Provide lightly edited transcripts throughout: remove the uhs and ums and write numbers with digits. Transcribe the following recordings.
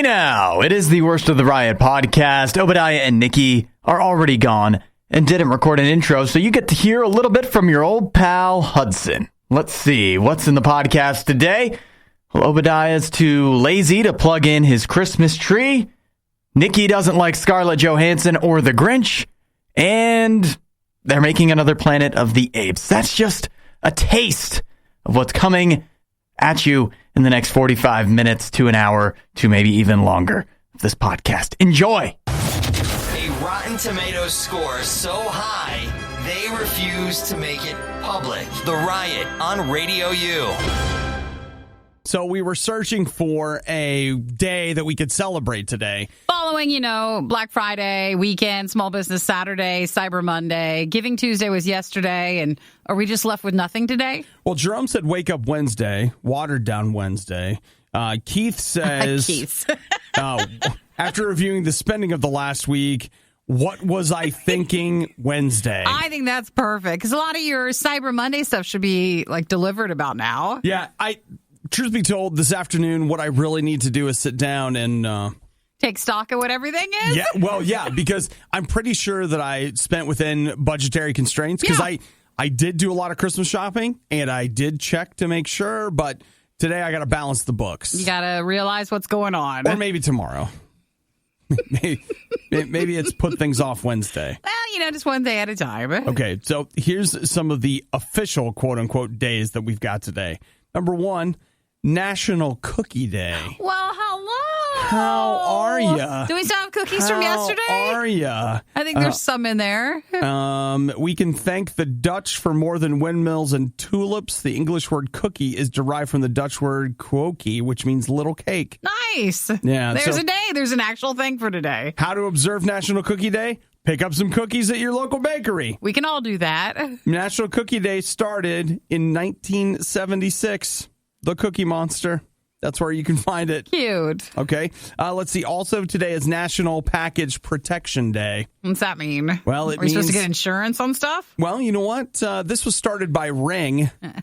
now. It is the Worst of the Riot podcast. Obadiah and Nikki are already gone and didn't record an intro, so you get to hear a little bit from your old pal Hudson. Let's see, what's in the podcast today? Well, Obadiah's too lazy to plug in his Christmas tree. Nikki doesn't like Scarlett Johansson or the Grinch. And they're making another Planet of the Apes. That's just a taste of what's coming at you in the next 45 minutes to an hour to maybe even longer of this podcast. Enjoy! A Rotten Tomatoes score so high, they refuse to make it public. The Riot on RadioU. So we were searching for a day that we could celebrate today. Following, Black Friday, weekend, Small Business Saturday, Cyber Monday, Giving Tuesday was yesterday, and are we just left with nothing today? Well, Jerome said Wake Up Wednesday, Watered Down Wednesday. Keith says, after reviewing the spending of the last week, what was I thinking Wednesday? I think that's perfect, because a lot of your Cyber Monday stuff should be delivered about now. Yeah, truth be told, this afternoon, what I really need to do is sit down and take stock of what everything is? Yeah, because I'm pretty sure that I spent within budgetary constraints, because I did do a lot of Christmas shopping, and I did check to make sure, but today I got to balance the books. You got to realize what's going on. Or maybe tomorrow. maybe it's put things off Wednesday. Well, just one day at a time. Okay, so here's some of the official quote-unquote days that we've got today. Number 1, National Cookie Day. Well, hello. How are ya? Do we still have cookies from yesterday? How are ya? I think there's some in there. We can thank the Dutch for more than windmills and tulips. The English word cookie is derived from the Dutch word quokie, which means little cake. Nice. Yeah. There's a day. There's an actual thing for today. How to observe National Cookie Day? Pick up some cookies at your local bakery. We can all do that. National Cookie Day started in 1976. The Cookie Monster. That's where you can find it. Cute. Okay. Let's see. Also, today is National Package Protection Day. What's that mean? Well, Are we supposed to get insurance on stuff? Well, you know what? This was started by Ring. That's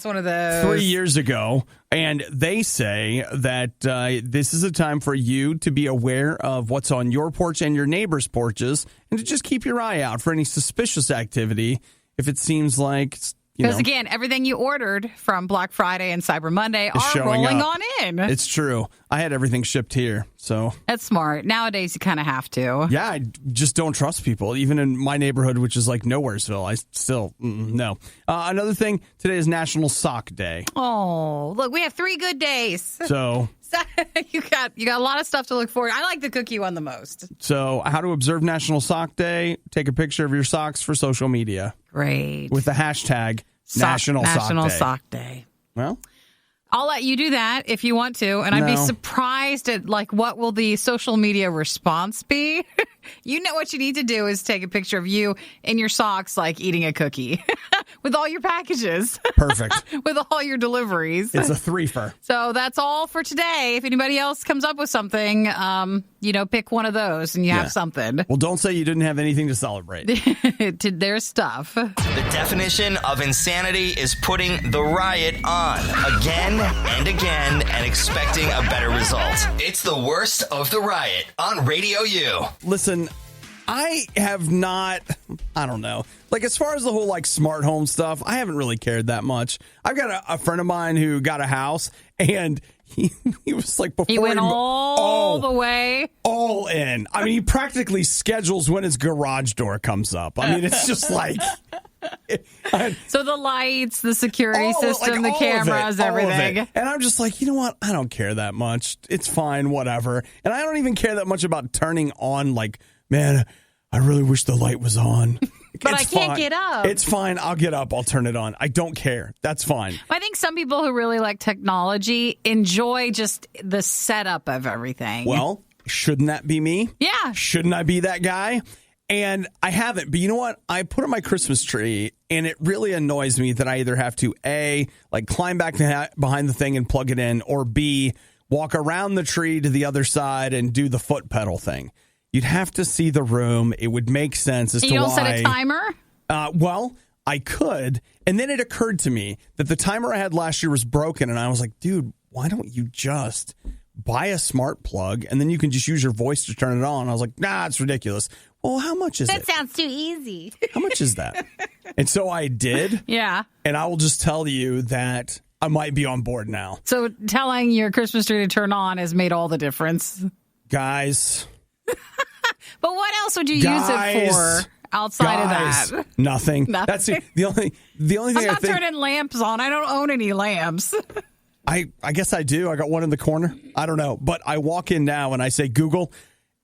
one of those. 3 years ago. And they say that this is a time for you to be aware of what's on your porch and your neighbor's porches, and to just keep your eye out for any suspicious activity if it seems like... Because, again, everything you ordered from Black Friday and Cyber Monday are rolling on in. It's true. I had everything shipped here, so... That's smart. Nowadays, you kind of have to. Yeah, I just don't trust people. Even in my neighborhood, which is like Nowheresville, I still... no. Another thing, today is National Sock Day. Oh, look, we have 3 good days. So you got a lot of stuff to look forward to. I like the cookie one the most. So how to observe National Sock Day? Take a picture of your socks for social media. Great. With the hashtag National Sock Day. Well, I'll let you do that if you want to, and I'd be surprised at what will the social media response be. You know what you need to do is take a picture of you in your socks, eating a cookie with all your packages. Perfect. With all your deliveries. It's a threefer. So that's all for today. If anybody else comes up with something, pick one of those and you have something. Well, don't say you didn't have anything to celebrate. Their stuff. The definition of insanity is putting the riot on again and again and expecting a better result. It's the Worst of the Riot on RadioU. Listen, I have not, I don't know. As far as the whole smart home stuff, I haven't really cared that much. I've got a friend of mine who got a house, and he was before he went all the way. All in. I mean, he practically schedules when his garage door comes up. I mean, it's just so the lights, the security system, the cameras, everything. And I'm just you know what? I don't care that much. It's fine, whatever. And I don't even care that much about turning on, man, I really wish the light was on. But I can't get up. It's fine. I'll get up. I'll turn it on. I don't care. That's fine. I think some people who really like technology enjoy just the setup of everything. Well, shouldn't that be me? Yeah. Shouldn't I be that guy? And I haven't. But you know what? I put on my Christmas tree, and it really annoys me that I either have to, A, climb back behind the thing and plug it in, or B, walk around the tree to the other side and do the foot pedal thing. You'd have to see the room. It would make sense as to why. You don't set a timer? Well, I could. And then it occurred to me that the timer I had last year was broken. And I was like, dude, why don't you just buy a smart plug and then you can just use your voice to turn it on? I was like, nah, it's ridiculous. Well, how much is it? That sounds too easy. How much is that? And so I did. Yeah. And I will just tell you that I might be on board now. So telling your Christmas tree to turn on has made all the difference. Guys. But what else would you use it for outside of that? Nothing. That's the only thing I'm not turning lamps on. I don't own any lamps. I guess I do. I got one in the corner. I don't know. But I walk in now and I say, Google,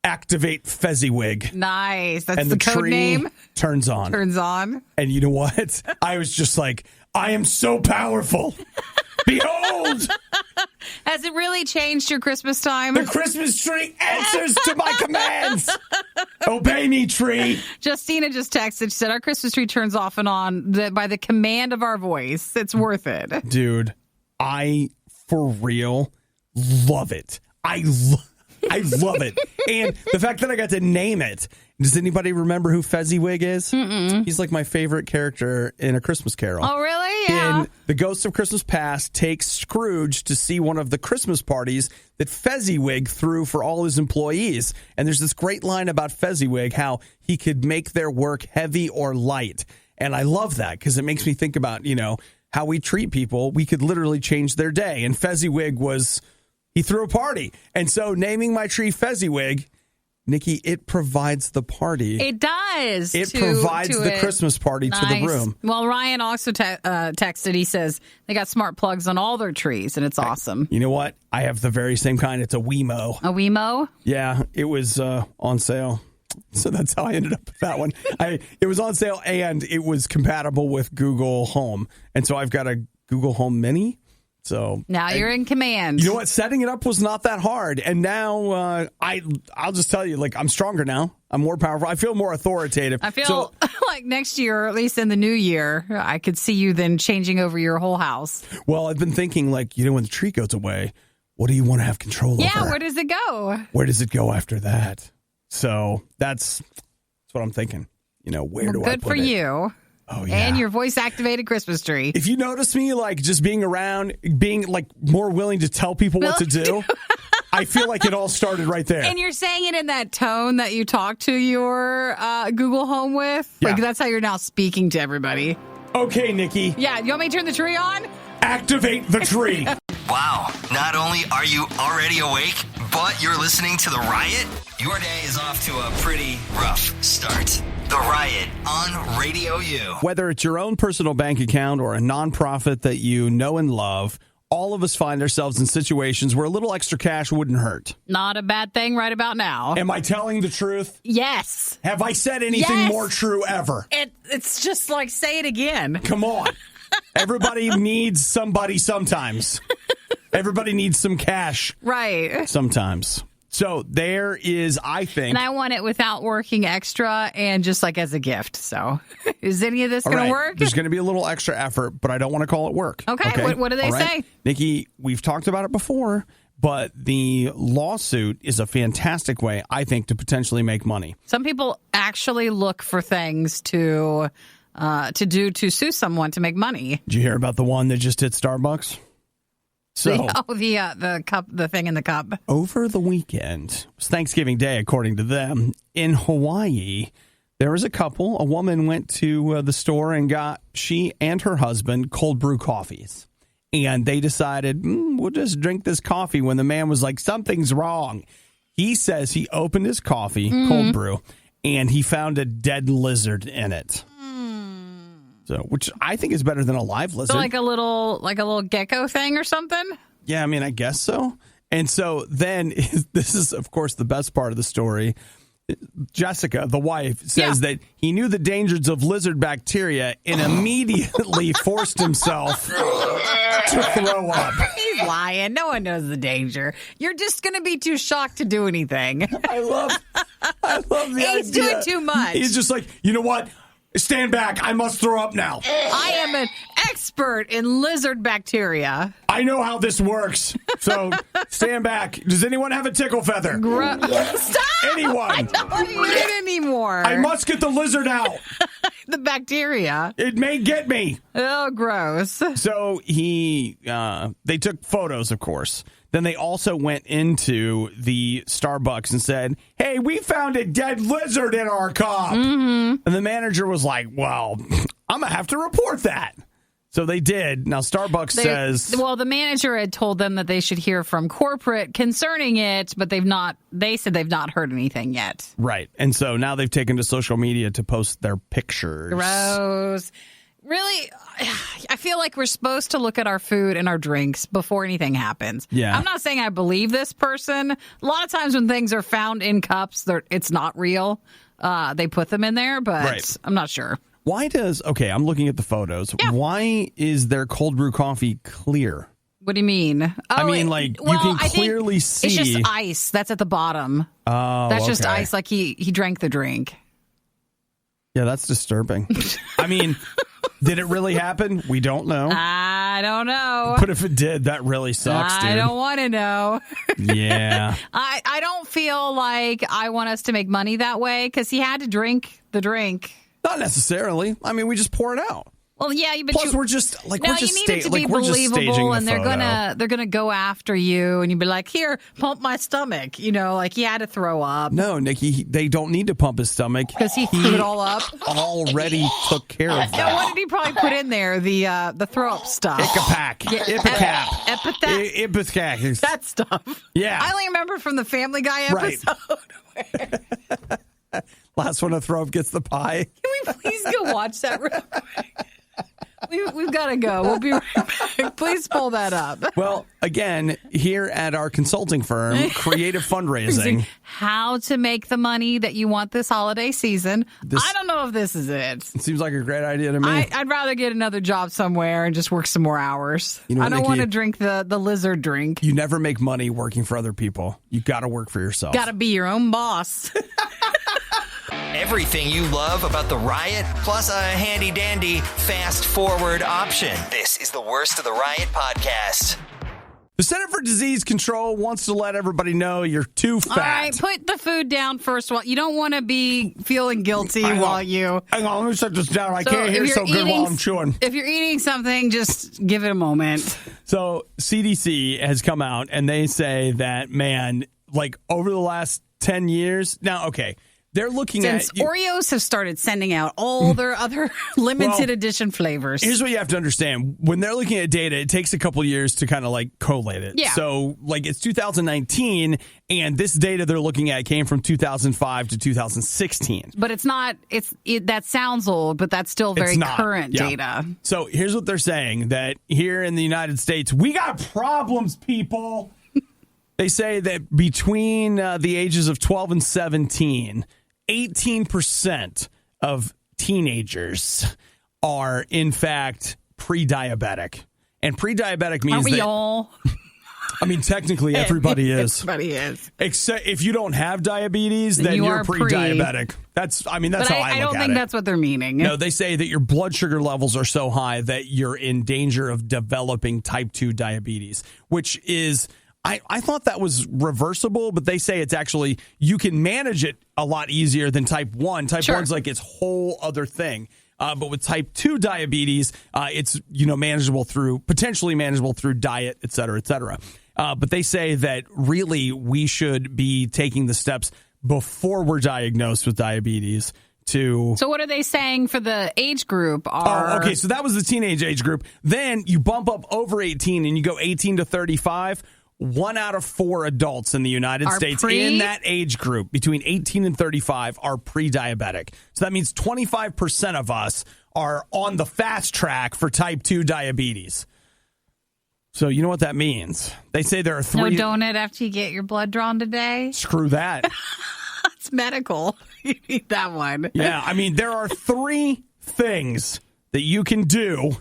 activate Fezziwig. Nice. That's and the the code tree name. Turns on. Turns on. And you know what? I was just like, I am so powerful. Behold! Has it really changed your Christmas time? The Christmas tree answers to my commands. Obey me, tree. Justina just texted. She said, our Christmas tree turns off and on by the command of our voice. It's worth it. Dude, I, for real, love it. I love it. And the fact that I got to name it. Does anybody remember who Fezziwig is? Mm-mm. He's like my favorite character in A Christmas Carol. Oh, really? Yeah. In The Ghost of Christmas Past takes Scrooge to see one of the Christmas parties that Fezziwig threw for all his employees. And there's this great line about Fezziwig, how he could make their work heavy or light. And I love that because it makes me think about, how we treat people. We could literally change their day. And Fezziwig he threw a party. And so naming my tree Fezziwig, Nikki, it provides the party. It does. It provides the Christmas party to the room. Well, Ryan also texted. He says they got smart plugs on all their trees, and it's awesome. You know what? I have the very same kind. It's a Wemo. A Wemo? Yeah, it was on sale. So that's how I ended up with that one. It was on sale, and it was compatible with Google Home. And so I've got a Google Home Mini. So now you're in command. You know what? Setting it up was not that hard. And now I'll just tell you, I'm stronger now. I'm more powerful. I feel more authoritative. I feel like next year, or at least in the new year, I could see you then changing over your whole house. Well, I've been thinking, when the tree goes away, what do you want to have control over? Yeah, where does it go? Where does it go after that? So that's what I'm thinking. Where do I put it? Good for you. Oh, yeah. And your voice-activated Christmas tree. If you notice me, just being around, being, more willing to tell people what to do, I feel like it all started right there. And you're saying it in that tone that you talk to your Google Home with? Yeah. That's how you're now speaking to everybody. Okay, Nikki. Yeah, you want me to turn the tree on? Activate the tree. Wow. Not only are you already awake, but you're listening to The Riot? Your day is off to a pretty rough start. The Riot on RadioU. Whether it's your own personal bank account or a nonprofit that you know and love, all of us find ourselves in situations where a little extra cash wouldn't hurt. Not a bad thing right about now. Am I telling the truth? Yes. Have I said anything more true ever? It's just like, say it again. Come on. Everybody needs somebody sometimes. Everybody needs some cash. Right. Sometimes. So there is, I think. And I want it without working extra and just as a gift. So is any of this going to work? There's going to be a little extra effort, but I don't want to call it work. Okay. What do they say? Nikki, we've talked about it before, but the lawsuit is a fantastic way, I think, to potentially make money. Some people actually look for things to do to sue someone to make money. Did you hear about the one that just hit Starbucks? So, the cup, the thing in the cup. Over the weekend, it was Thanksgiving Day, according to them, in Hawaii, there was a woman went to the store and she and her husband cold brew coffees. And they decided, we'll just drink this coffee, when the man was like, something's wrong. He says he opened his coffee, cold brew, and he found a dead lizard in it. So, which I think is better than a live lizard. So like a little gecko thing or something? Yeah, I guess so. And so then, this is, of course, the best part of the story. Jessica, the wife, says that he knew the dangers of lizard bacteria and immediately forced himself to throw up. He's lying. No one knows the danger. You're just going to be too shocked to do anything. I love the idea. He's doing too much. He's just like, you know what? Stand back. I must throw up now. I am an expert in lizard bacteria. I know how this works. So stand back. Does anyone have a tickle feather? Stop! Anyone? I don't want to eat it anymore. I must get the lizard out. The bacteria. It may get me. Oh, gross. So they took photos, of course. Then they also went into the Starbucks and said, hey, we found a dead lizard in our cup. Mm-hmm. And the manager was like, well, I'm going to have to report that. So they did. Now, Starbucks says... Well, the manager had told them that they should hear from corporate concerning it, but they said they've not heard anything yet. Right. And so now they've taken to social media to post their pictures. Gross. Really, I feel like we're supposed to look at our food and our drinks before anything happens. Yeah. I'm not saying I believe this person. A lot of times when things are found in cups, it's not real. They put them in there, but right. I'm not sure. I'm looking at the photos. Yeah. Why is their cold brew coffee clear? What do you mean? You can clearly see. It's just ice. That's at the bottom. Oh, that's just ice. Like he drank the drink. Yeah, that's disturbing. I mean, did it really happen? We don't know. I don't know. But if it did, that really sucks, dude. I don't want to know. Yeah. I don't feel like I want us to make money that way because he had to drink the drink. Not necessarily. I mean, we just pour it out. Well, yeah, but plus we're just like you need it to be believable, and they're gonna go after you, and you'd be like, "Here, pump my stomach." You know, like he had to throw up. No, Nikki, they don't need to pump his stomach because he threw it all up. Already took care of that. Now, what did he probably put in there? The throw up stuff. Ipecac, Ipecac, that stuff. Yeah, I only remember from the Family Guy episode. Right. Last one to throw up gets the pie. Can we please go watch that real quick? We've got to go. We'll be right back. Please pull that up. Well, again, here at our consulting firm, Creative Fundraising. How to make the money that you want this holiday season. I don't know if this is it. It seems like a great idea to me. I'd rather get another job somewhere and just work some more hours. I don't want to drink the lizard drink. You never make money working for other people. You got to work for yourself. Got to be your own boss. Everything you love about the Riot, plus a handy-dandy fast-forward option. This is the Worst of the Riot podcast. The Center for Disease Control wants to let everybody know you're too fat. All right, put the food down first. You don't want to be feeling guilty while you... Hang on, let me set this down. I can't hear so good while I'm chewing. If you're eating something, just give it a moment. So CDC has come out, and they say that, man, like over the last 10 years... Now, okay... They're looking Since Oreos have started sending out all their other limited edition flavors. Here's what you have to understand. When they're looking at data, it takes a couple years to kind of like collate it. Yeah. So like it's 2019 and this data they're looking at came from 2005 to 2016. But it's not, that sounds old, but that's still very current data. So here's what they're saying, that here in the United States, we got problems, people. They say that between the ages of 12 and 17, 18% of teenagers are, in fact, pre-diabetic. And pre-diabetic means Aren't we all? I mean, technically, everybody is. Everybody is. Except if you don't have diabetes, then you're pre-diabetic. That's how I look at it. I don't think that's what they're meaning. No, they say that your blood sugar levels are so high that you're in danger of developing type 2 diabetes, which is... I thought that was reversible, but they say it's actually, you can manage it a lot easier than type 1. Type 1's like its whole other thing. But with type 2 diabetes, it's, potentially manageable through diet, et cetera, et cetera. But they say that really we should be taking the steps before we're diagnosed with diabetes to... So what are they saying for the age group? Okay, so that was the teenage age group. Then you bump up over 18 and you go 18 to 35. 1 out of 4 adults in the United States in that age group between 18 and 35 are pre-diabetic. So that means 25% of us are on the fast track for type 2 diabetes. So you know what that means? They say there are 3... No donut after you get your blood drawn today? Screw that. It's medical. You need that one. Yeah, I mean, there are 3 things that you can do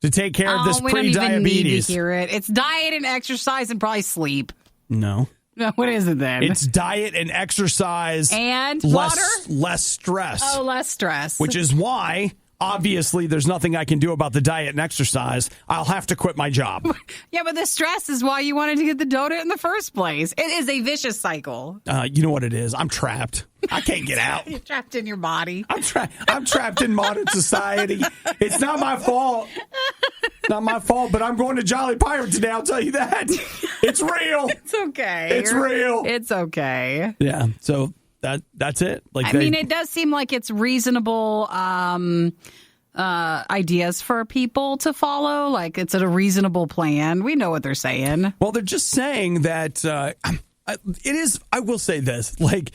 to take care of this pre-diabetes. We don't even need to hear it. It's diet and exercise and probably sleep. No. What is it then? It's diet and exercise. And water? Less stress. Oh, less stress. Which is why obviously there's nothing I can do about the diet and exercise. I'll have to quit my job. Yeah, but the stress is why you wanted to get the donut in the first place. It is a vicious cycle. You know what it is? I'm trapped. I can't get out. You're trapped in your body. I'm trapped in modern society. It's not my fault. Not my fault, but I'm going to Jolly Pirate today. I'll tell you that. It's real. It's okay. It's real. It's okay. Yeah. So that's it. I mean, it does seem like it's reasonable ideas for people to follow. Like it's a reasonable plan. We know what they're saying. Well, they're just saying that it is. I will say this, like.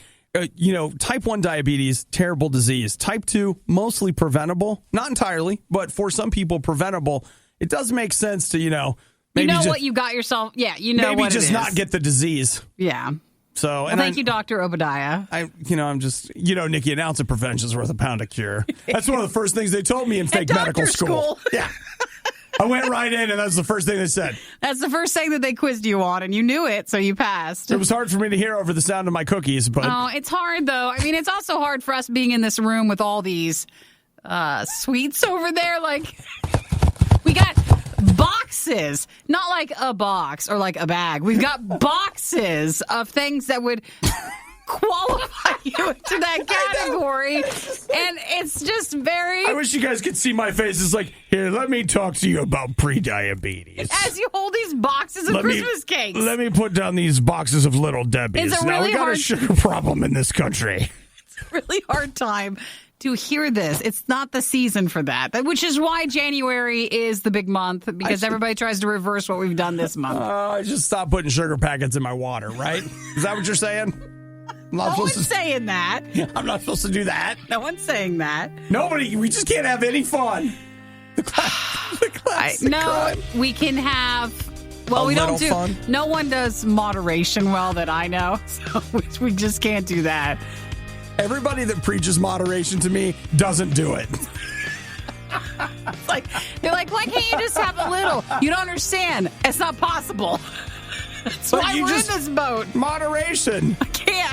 Type 1 diabetes, terrible disease. Type 2, mostly preventable. Not entirely, but for some people, preventable. It does make sense to, maybe what you got yourself. Yeah, maybe just not get the disease. Yeah. So, well, thank you, Dr. Obadiah. I'm just, Nikki, an ounce of prevention is worth a pound of cure. That's one of the first things they told me in fake medical school. Yeah. I went right in, and that's the first thing they said. That's the first thing that they quizzed you on, and you knew it, so you passed. It was hard for me to hear over the sound of my cookies, but... Oh, it's hard, though. I mean, it's also hard for us being in this room with all these sweets over there. Like, we got boxes, not like a box or like a bag. We've got boxes of things that would... qualify you into that category, and it's just very... I wish you guys could see my face. It's like, here, let me talk to you about pre-diabetes. As you hold these boxes of Christmas cakes. Let me put down these boxes of Little Debbie's. It's a really we got a sugar problem in this country. It's a really hard time to hear this. It's not the season for that, which is why January is the big month, because everybody tries to reverse what we've done this month. I just stop putting sugar packets in my water, right? Is that what you're saying? No one's saying that. I'm not supposed to do that. No one's saying that. Nobody. We just can't have any fun. We can have. Well, we don't do. Fun. No one does moderation well that I know, so we just can't do that. Everybody that preaches moderation to me doesn't do it. They're like, why can't you just have a little? You don't understand. It's not possible. That's why we're in this boat. Moderation.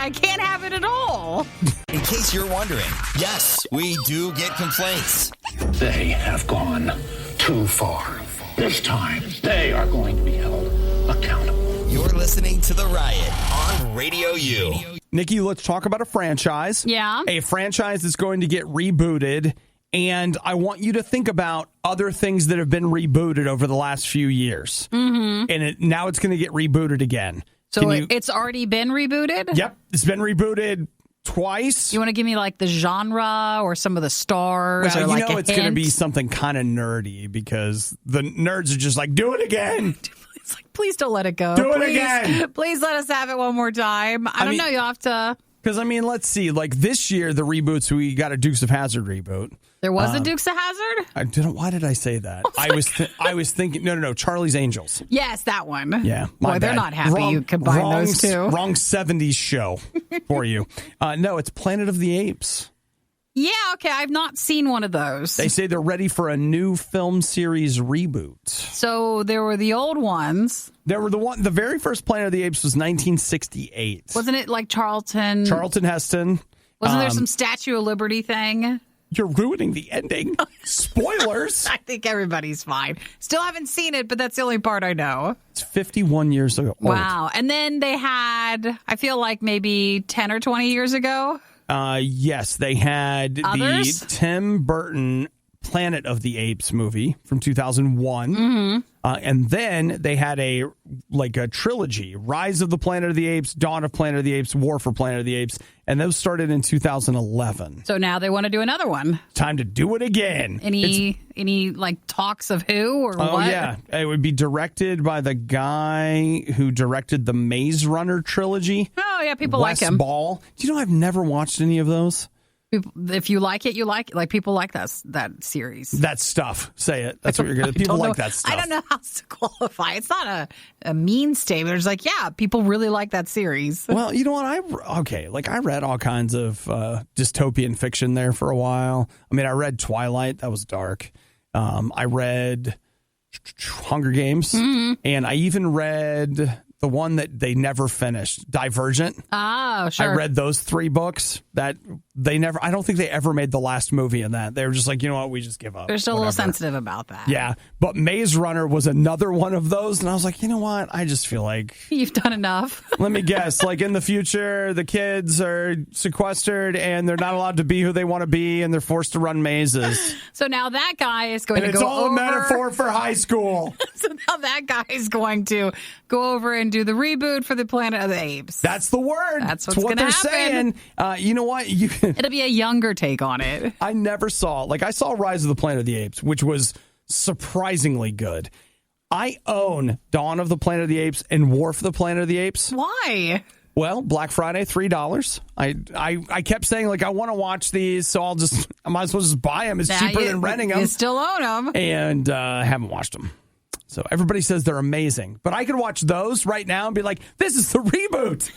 I can't have it at all. In case you're wondering, yes, we do get complaints. They have gone too far. This time, they are going to be held accountable. You're listening to The Riot on Radio U. Nikki, let's talk about a franchise. Yeah. A franchise that's going to get rebooted. And I want you to think about other things that have been rebooted over the last few years. Mm-hmm. And now it's going to get rebooted again. So it's already been rebooted? Yep. It's been rebooted twice. You want to give me like the genre or some of the stars? Well, or like it's going to be something kind of nerdy because the nerds are just like, do it again. It's like, please don't let it go. Do it again. Please let us have it one more time. I don't know. You'll have to... Because, let's see. Like this year, the reboots, we got a Dukes of Hazzard reboot. There was a Dukes of Hazzard? Why did I say that? I was thinking, no, Charlie's Angels. Yes, that one. Yeah. Boy, they're not happy you combine those two. Wrong 70s show for you. No, it's Planet of the Apes. Yeah, okay. I've not seen one of those. They say they're ready for a new film series reboot. So there were the old ones. The very first Planet of the Apes was 1968. Wasn't it like Charlton Heston. Wasn't there some Statue of Liberty thing? You're ruining the ending. Spoilers. I think everybody's fine. Still haven't seen it, but that's the only part I know. It's 51 years ago. Wow. And then they had, I feel like maybe 10 or 20 years ago. Yes, they had Others? The Tim Burton Planet of the Apes movie from 2001. Mm-hmm. And then they had a trilogy, Rise of the Planet of the Apes, Dawn of Planet of the Apes, War for Planet of the Apes. And those started in 2011. So now they want to do another one. Time to do it again. Any talks of who or what? Oh, yeah. It would be directed by the guy who directed the Maze Runner trilogy. Oh, yeah. People Wes like him. Ball. Do you know I've never watched any of those? If you like it, you like it. Like, people like that series. That stuff. Say it. That's what you're going to... People like that stuff. I don't know how to qualify. It's not a mean statement. It's like, yeah, people really like that series. Well, you know what? I read all kinds of dystopian fiction there for a while. I read Twilight. That was dark. I read Hunger Games. Mm-hmm. And I even read... the one that they never finished, Divergent. Oh, sure. I read those 3 books. I don't think they ever made the last movie in that. They were just like, you know what, we just give up. They're still Whatever. a little sensitive about that. Yeah, but Maze Runner was another one of those, and I was like, you know what, I just feel like You've done enough. let me guess, like in the future, the kids are sequestered and they're not allowed to be who they want to be, and they're forced to run mazes. So now that guy is going And to it's go all over. a metaphor for high school. So now that guy is going to go over and do the reboot for the Planet of the Apes. That's the word. That's what's what gonna they're happen. saying. You know what? It'll be a younger take on it. I never saw, I saw Rise of the Planet of the Apes, which was surprisingly good. I own Dawn of the Planet of the Apes and Wharf of the Planet of the Apes. Why? Well, Black Friday, $3. I kept saying, I want to watch these, so I might as well just buy them. It's cheaper than renting them. You still own them. And haven't watched them. So everybody says they're amazing. But I could watch those right now and be like, this is the reboot.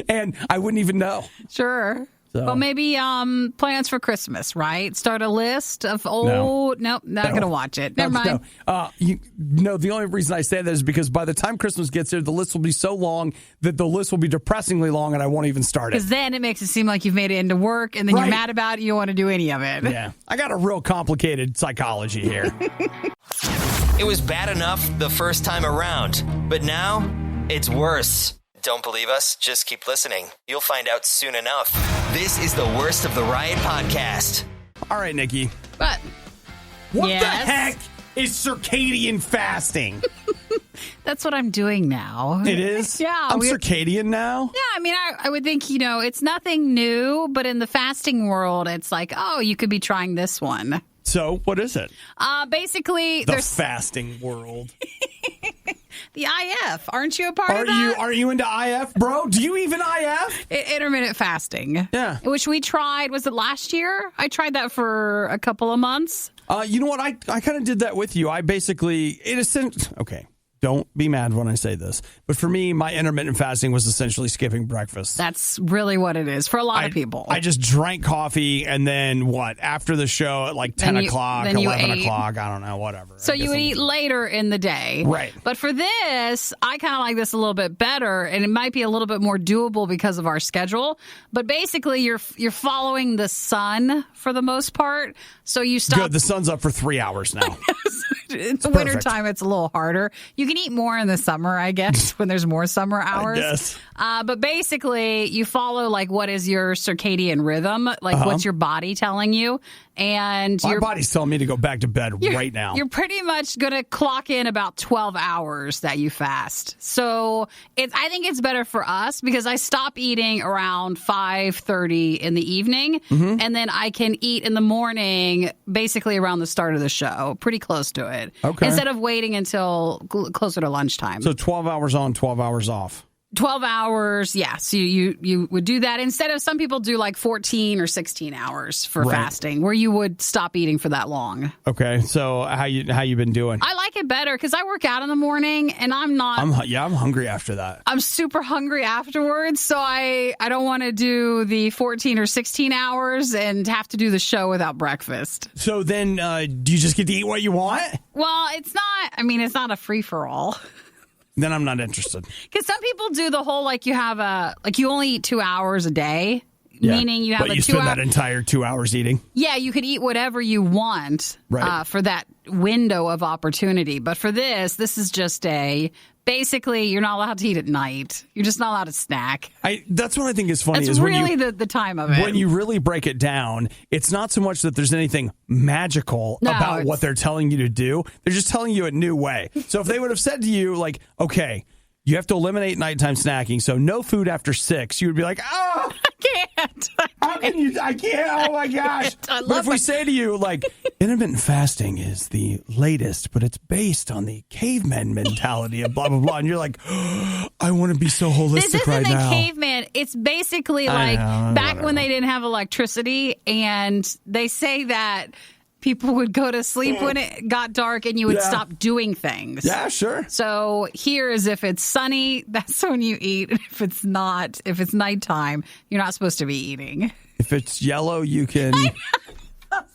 And I wouldn't even know. Sure. So. Well, maybe plans for Christmas, right? Start a list of old... Nope, not going to watch it. Never mind. No. The only reason I say that is because by the time Christmas gets here, the list will be so long that the list will be depressingly long and I won't even start it. Because then it makes it seem like you've made it into work and then you're mad about it. You don't want to do any of it. Yeah. I got a real complicated psychology here. It was bad enough the first time around, but now it's worse. Don't believe us? Just keep listening. You'll find out soon enough. This is the Worst of the Riot podcast. All right, Nikki. But What the heck is circadian fasting? that's what I'm doing now. It is? Yeah. I'm circadian now? Yeah, I mean, I would think, it's nothing new, but in the fasting world, it's like, oh, you could be trying this one. So, what is it? Basically, The there's fasting world. the IF. Aren't you a part of that? Are you into IF, bro? Do you even IF? Intermittent fasting. Yeah. Which we tried, was it last year? I tried that for a couple of months. You know what? I kind of did that with you. I basically, okay. Don't be mad when I say this. But for me, my intermittent fasting was essentially skipping breakfast. That's really what it is for a lot of people. I just drank coffee and then after the show at like 10 o'clock, 11 o'clock, I don't know, whatever. So you would eat later in the day. Right. But for this, I kind of like this a little bit better, and it might be a little bit more doable because of our schedule. But basically, you're following the sun for the most part. So you stop. Good. The sun's up for 3 hours now. In the wintertime, it's a little harder. You can eat more in the summer, I guess, when there's more summer hours. Yes. But basically, you follow what is your circadian rhythm, what's your body telling you, and my body's telling me to go back to bed right now. You're pretty much going to clock in about 12 hours that you fast. So I think it's better for us because I stop eating around 5:30 in the evening, and then I can eat in the morning, basically around the start of the show, pretty close to it. Okay. Instead of waiting until closer to lunchtime. So 12 hours on, 12 hours off. 12 hours, yeah. So you would do that instead of some people do 14 or 16 hours for fasting, where you would stop eating for that long. Okay, so how you been doing? I like it better because I work out in the morning and I'm hungry after that. I'm super hungry afterwards, so I don't want to do the 14 or 16 hours and have to do the show without breakfast. So then, do you just get to eat what you want? Well, it's not a free for all. Then I'm not interested. Because some people do the whole you have you only eat 2 hours a day, meaning you have but you spend that entire 2 hours eating. Yeah, you could eat whatever you want for that window of opportunity. But for this is just basically you're not allowed to eat at night. You're just not allowed to snack. That's what I think is funny. That's really the time of it. When you really break it down, it's not so much that there's anything magical about what they're telling you to do. They're just telling you a new way. So if they would have said to you, okay, you have to eliminate nighttime snacking, so no food after 6, you would be like, oh, I can't. How can you? I can't. Oh my gosh. But if we say to you, intermittent fasting is the latest, but it's based on the caveman mentality of blah, blah, blah. And you're like, oh, I want to be so holistic right now. This isn't a caveman. It's basically back when they didn't have electricity, and they say that people would go to sleep when it got dark and you would stop doing things. Yeah, sure. So here is if it's sunny, that's when you eat. If it's not, if it's nighttime, you're not supposed to be eating. If it's yellow, you can... So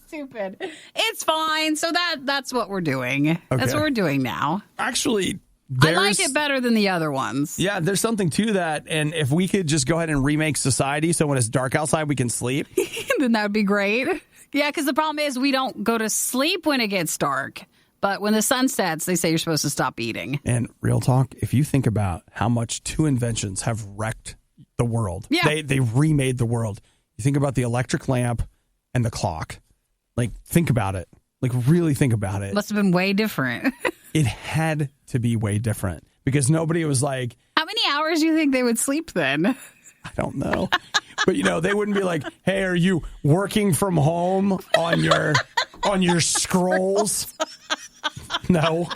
stupid. It's fine. So that's what we're doing. Okay. That's what we're doing now. Actually, I like it better than the other ones. Yeah, there's something to that. And if we could just go ahead and remake society so when it's dark outside, we can sleep. Then that would be great. Yeah, because the problem is we don't go to sleep when it gets dark. But when the sun sets, they say you're supposed to stop eating. And real talk, if you think about how much two inventions have wrecked the world, they remade the world. You think about the electric lamp and the clock. Like, think about it. Like, really think about it. Must have been way different. It had to be way different because nobody was like... How many hours do you think they would sleep then? I don't know. But, they wouldn't be like, hey, are you working from home on your scrolls? No.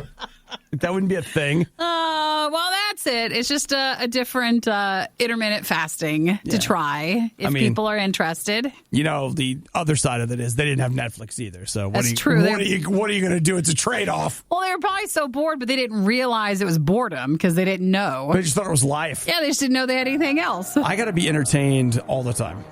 That wouldn't be a thing. Well, that's it. It's just a different intermittent fasting to try if people are interested. The other side of it is they didn't have Netflix either. So that's true. What are you going to do? It's a trade-off. Well, they were probably so bored, but they didn't realize it was boredom because they didn't know. They just thought it was life. Yeah, they just didn't know they had anything else. I got to be entertained all the time.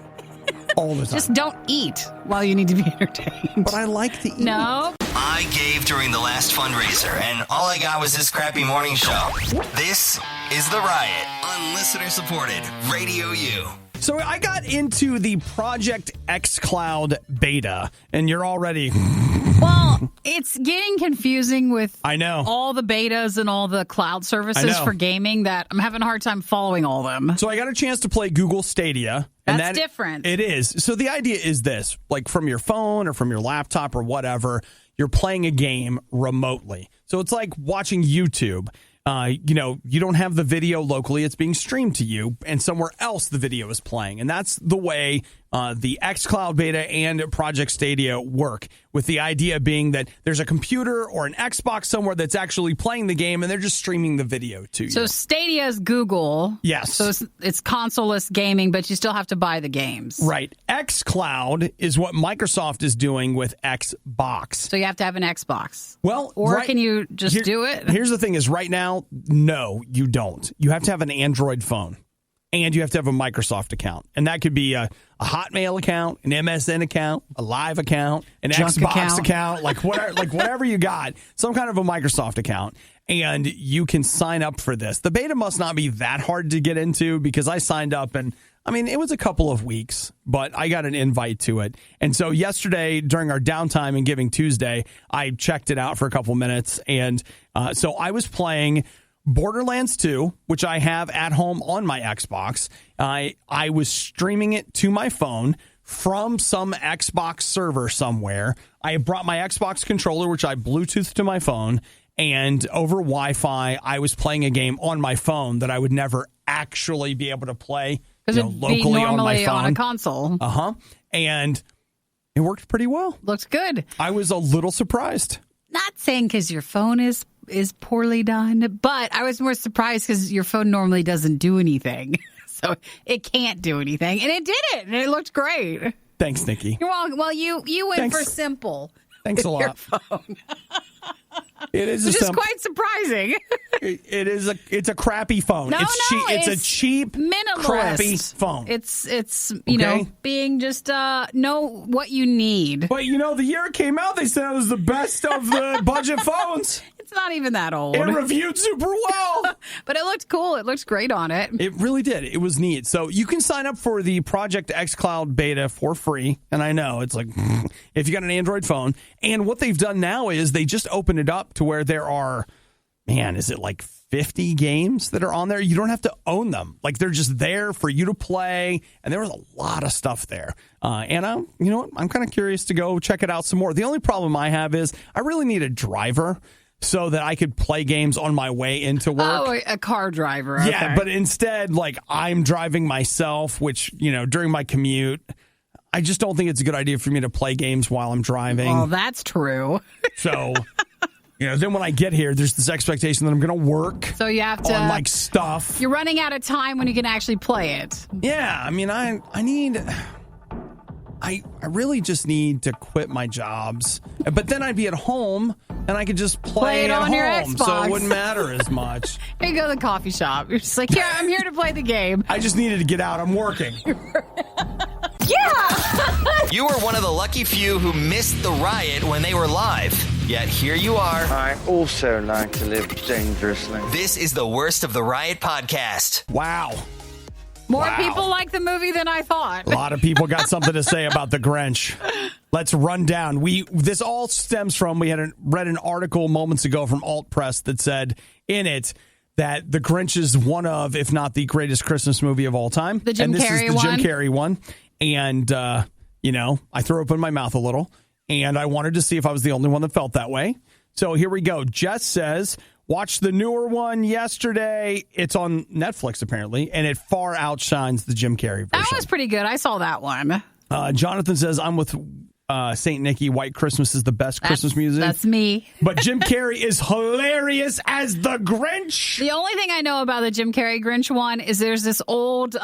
All the time. Just don't eat while you need to be entertained. But I like to eat. No. I gave during the last fundraiser, and all I got was this crappy morning show. This is The Riot on listener-supported RadioU. So I got into the Project xCloud beta, and you're already... Well, it's getting confusing with all the betas and all the cloud services for gaming that I'm having a hard time following all them. So I got a chance to play Google Stadia. That's different. It is. So the idea is this, like from your phone or from your laptop or whatever, you're playing a game remotely. So it's like watching YouTube. You don't have the video locally. It's being streamed to you, and somewhere else the video is playing. And that's the way the xCloud beta and Project Stadia work, with the idea being that there's a computer or an Xbox somewhere that's actually playing the game, and they're just streaming the video to you. So Stadia is Google. Yes. So it's console-less gaming, but you still have to buy the games. Right. xCloud is what Microsoft is doing with Xbox. So you have to have an Xbox. Well, or can you just do it? Here's the thing is right now, no, you don't. You have to have an Android phone, and you have to have a Microsoft account. And that could be a Hotmail account, an MSN account, a Live account, an Junk Xbox account, like whatever you got, some kind of a Microsoft account. And you can sign up for this. The beta must not be that hard to get into because I signed up and it was a couple of weeks, but I got an invite to it. And so yesterday during our downtime and Giving Tuesday, I checked it out for a couple minutes. And so I was playing Borderlands 2, which I have at home on my Xbox. I was streaming it to my phone from some Xbox server somewhere. I brought my Xbox controller, which I Bluetoothed to my phone. And over Wi-Fi, I was playing a game on my phone that I would never actually be able to play locally on my phone. On a console. And it worked pretty well. Looks good. I was a little surprised. Not saying because your phone is poorly done, but I was more surprised because your phone normally doesn't do anything. So it can't do anything. And it did it. And it looked great. Thanks, Nikki. You're welcome. Well, you went for simple. Thanks a lot. Your phone. It is just quite surprising. It's a crappy phone. It's a cheap, minimalist, crappy phone. It's being just know what you need. But the year it came out, they said it was the best of the budget phones. It's not even that old. It reviewed super well. But it looked cool. It looks great on it. It really did. It was neat. So you can sign up for the Project xCloud beta for free. And I know it's like, if you got an Android phone. And what they've done now is they just opened it up to where there are, is it like 50 games that are on there? You don't have to own them. Like they're just there for you to play. And there was a lot of stuff there. And you know what? I'm kind of curious to go check it out some more. The only problem I have is I really need a driver so that I could play games on my way into work. Oh, a car driver. Okay. Yeah, but instead, I'm driving myself, which, during my commute, I just don't think it's a good idea for me to play games while I'm driving. Well, that's true. So, then when I get here, there's this expectation that I'm going to work. So you have to on stuff. You're running out of time when you can actually play it. Yeah, I really just need to quit my jobs. But then I'd be at home and I could just play it on at your home. Xbox. So it wouldn't matter as much. You go to the coffee shop. You're just like, yeah, I'm here to play the game. I just needed to get out. I'm working. Yeah! You were one of the lucky few who missed the riot when they were live. Yet here you are. I also like to live dangerously. This is the worst of the Riot podcast. Wow. More people like the movie than I thought. A lot of people got something to say about the Grinch. Let's run down. This all stems from, we read an article moments ago from Alt Press that said in it that the Grinch is one of, if not the greatest Christmas movie of all time. The Jim Carrey one. Jim Carrey one. And, I threw open my mouth a little, and I wanted to see if I was the only one that felt that way. So here we go. Jess says, watched the newer one yesterday. It's on Netflix, apparently, and it far outshines the Jim Carrey version. That was pretty good. I saw that one. Jonathan says, I'm with St. Nicky. White Christmas is the best Christmas music. That's me. But Jim Carrey is hilarious as the Grinch. The only thing I know about the Jim Carrey Grinch one is there's this old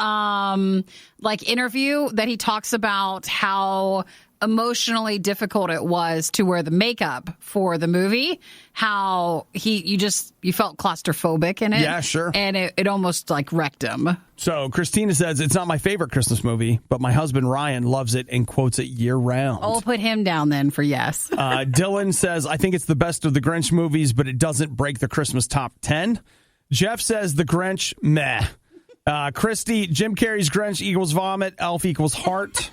interview that he talks about how emotionally difficult it was to wear the makeup for the movie, how you felt claustrophobic in it. Yeah, sure. And it almost wrecked him. So Christina says, it's not my favorite Christmas movie, but my husband Ryan loves it and quotes it year round. Oh, put him down then for yes. Dylan says, I think it's the best of the Grinch movies, but it doesn't break the Christmas top 10. Jeff says the Grinch, meh. Christy, Jim Carrey's Grinch equals vomit, Elf equals heart.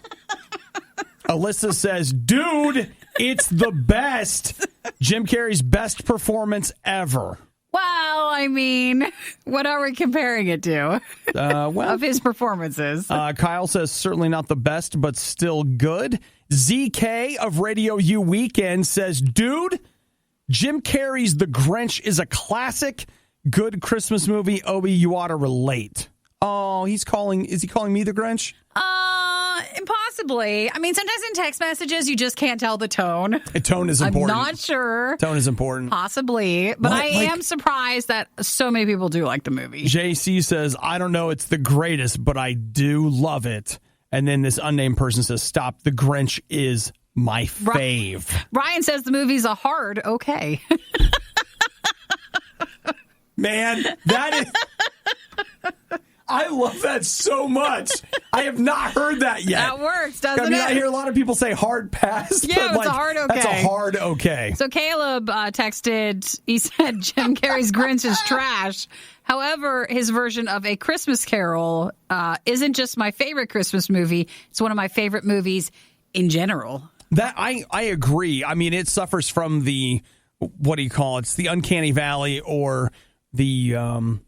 Alyssa says, dude, it's the best. Jim Carrey's best performance ever. Well, I mean, what are we comparing it to? Of his performances. Kyle says, certainly not the best, but still good. ZK of RadioU Weekend says, dude, Jim Carrey's The Grinch is a classic, good Christmas movie. Obi, you ought to relate. Oh, is he calling me the Grinch? Impossibly. I mean, sometimes in text messages, you just can't tell the tone. Tone is important. I'm not sure. Tone is important. Possibly. But I am surprised that so many people do like the movie. JC says, I don't know it's the greatest, but I do love it. And then this unnamed person says, stop, the Grinch is my fave. Ryan says the movie's a hard okay. Man, that is... I love that so much. I have not heard that yet. That works, doesn't it? I mean, I hear a lot of people say hard pass. Yeah, it's a hard okay. That's a hard okay. So Caleb texted, he said Jim Carrey's Grinch is trash. However, his version of A Christmas Carol isn't just my favorite Christmas movie. It's one of my favorite movies in general. That I agree. I mean, it suffers from the, what do you call it? It's the Uncanny Valley or the,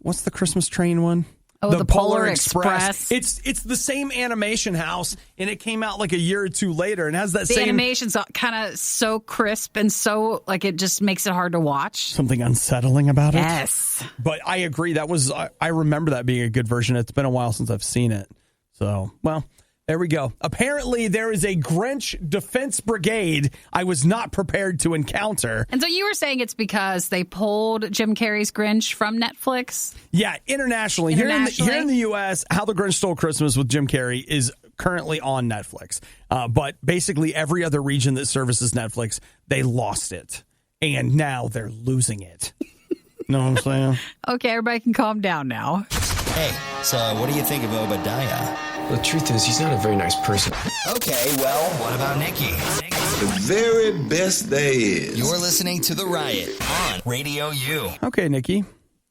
what's the Christmas train one? Oh, the Polar Express. It's the same animation house, and it came out like a year or two later, and has that the same... animation's kind of so crisp and so, it just makes it hard to watch. Something unsettling about it? Yes. But I agree. I remember that being a good version. It's been a while since I've seen it. So, well... There we go. Apparently, there is a Grinch Defense Brigade I was not prepared to encounter. And so you were saying it's because they pulled Jim Carrey's Grinch from Netflix? Yeah, internationally. Here in the U.S., How the Grinch Stole Christmas with Jim Carrey is currently on Netflix. But basically, every other region that services Netflix, they lost it. And now they're losing it. Know what I'm saying? Okay, everybody can calm down now. Hey, so what do you think of Obadiah? The truth is, he's not a very nice person. Okay, well, what about Nikki? The very best there is. You're listening to The Riot on RadioU. Okay, Nikki.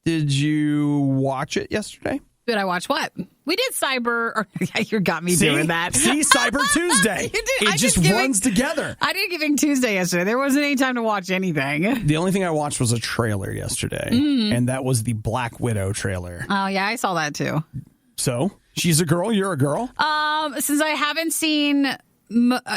Did you watch it yesterday? Did I watch what? We did Cyber. You got me doing that. See, Cyber Tuesday. It just runs together. I did Giving Tuesday yesterday. There wasn't any time to watch anything. The only thing I watched was a trailer yesterday, and that was the Black Widow trailer. Oh, yeah, I saw that too. So, she's a girl, you're a girl? Since I haven't seen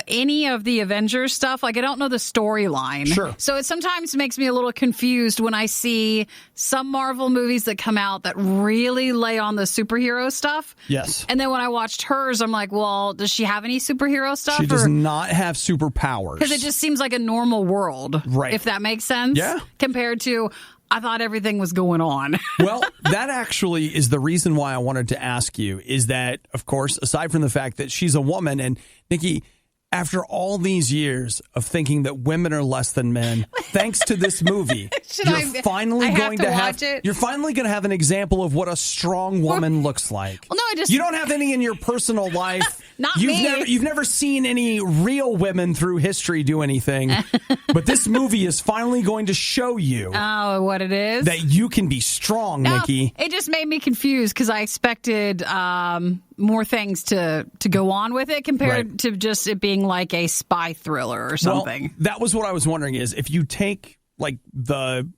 any of the Avengers stuff, I don't know the storyline. Sure. So it sometimes makes me a little confused when I see some Marvel movies that come out that really lay on the superhero stuff. Yes. And then when I watched hers, I'm like, well, does she have any superhero stuff? She does not have superpowers. Because it just seems like a normal world. Right. If that makes sense. Yeah. Compared to... I thought everything was going on. Well, that actually is the reason why I wanted to ask you is that, of course, aside from the fact that she's a woman, and Nikki, after all these years of thinking that women are less than men, thanks to this movie, you're finally going to have an example of what a strong woman looks like. Well, no, you don't have any in your personal life Not me. You've never seen any real women through history do anything, but this movie is finally going to show you what it is. That you can be strong, Nikki. It just made me confused because I expected more things to go on with it compared to just it being like a spy thriller or something. Well, that was what I was wondering is if you take like the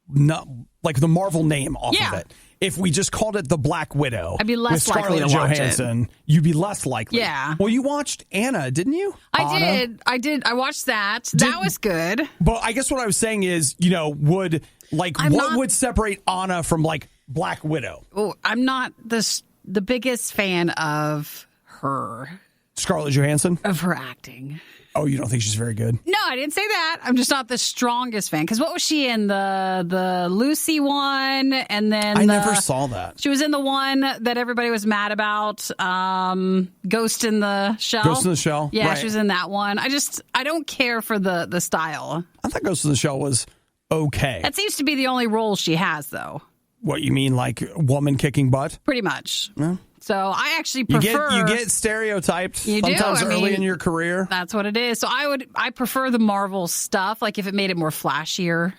Marvel name off of it. If we just called it The Black Widow, I'd be less with likely to Scarlett watch Johansson, it. You'd be less likely. Yeah. Well, you watched Anna, didn't you? I did. I watched that. That was good. But I guess what I was saying is, would would separate Anna from like Black Widow? Oh, I'm not the biggest fan of her. Scarlett Johansson? Of her acting. Oh, you don't think she's very good? No, I didn't say that. I'm just not the strongest fan. Because what was she in? The Lucy one, and then I never saw that. She was in the one that everybody was mad about, Ghost in the Shell. Ghost in the Shell? Yeah, right. she was in that one. I don't care for the style. I thought Ghost in the Shell was okay. That seems to be the only role she has, though. What, you mean like woman kicking butt? Pretty much. No. So I actually prefer... You get stereotyped you sometimes do. early in your career. That's what it is. So I prefer the Marvel stuff, like if it made it more flashier.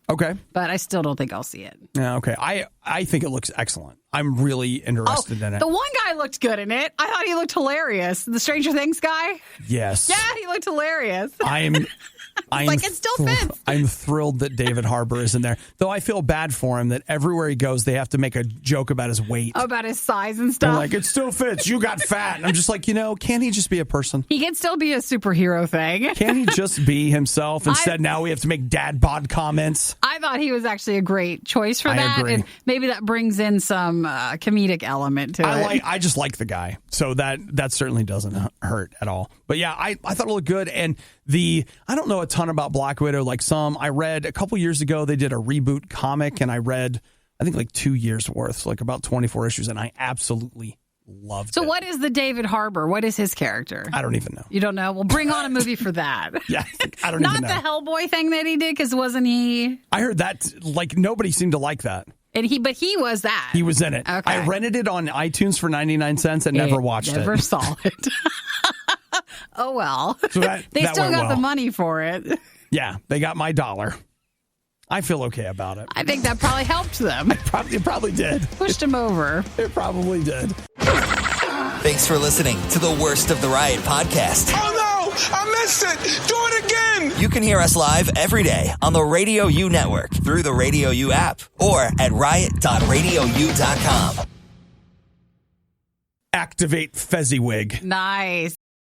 Okay. But I still don't think I'll see it. Yeah, okay. I think it looks excellent. I'm really interested in it. The one guy looked good in it. I thought he looked hilarious. The Stranger Things guy? Yes. Yeah, he looked hilarious. I'm like it still fits. I'm thrilled that David Harbour is in there. Though I feel bad for him that everywhere he goes, they have to make a joke about his weight. Oh, about his size and stuff. They're like, it still fits. You got fat. And I'm just like, can't he just be a person? He can still be a superhero thing. Can't he just be himself? Instead, now we have to make dad bod comments. I thought he was actually a great choice for that. Agree. And maybe that brings in some comedic element to it. I just like the guy. So that certainly doesn't hurt at all. But yeah, I thought it looked good. And I don't know a ton about Black Widow. I read a couple years ago, they did a reboot comic, and I read, I think like 2 years worth, like about 24 issues, and I absolutely loved it. So what is the David Harbour? What is his character? I don't even know. You don't know? Well, bring on a movie for that. Yeah, I don't even know. Not the Hellboy thing that he did, because wasn't he? I heard that, like, nobody seemed to like that. But he was that. He was in it. Okay. I rented it on iTunes for 99 cents and never watched it. Never saw it. Oh, well. So they that still went got well. the money for it. Yeah, they got my $1. I feel okay about it. I think that probably helped them. It probably did. Pushed him over. It probably did. Thanks for listening to the Worst of the Riot podcast. Oh no! I missed it! Do it again! You can hear us live every day on the RadioU network through the RadioU app or at riot.radiou.com. Activate Fezziwig. Nice.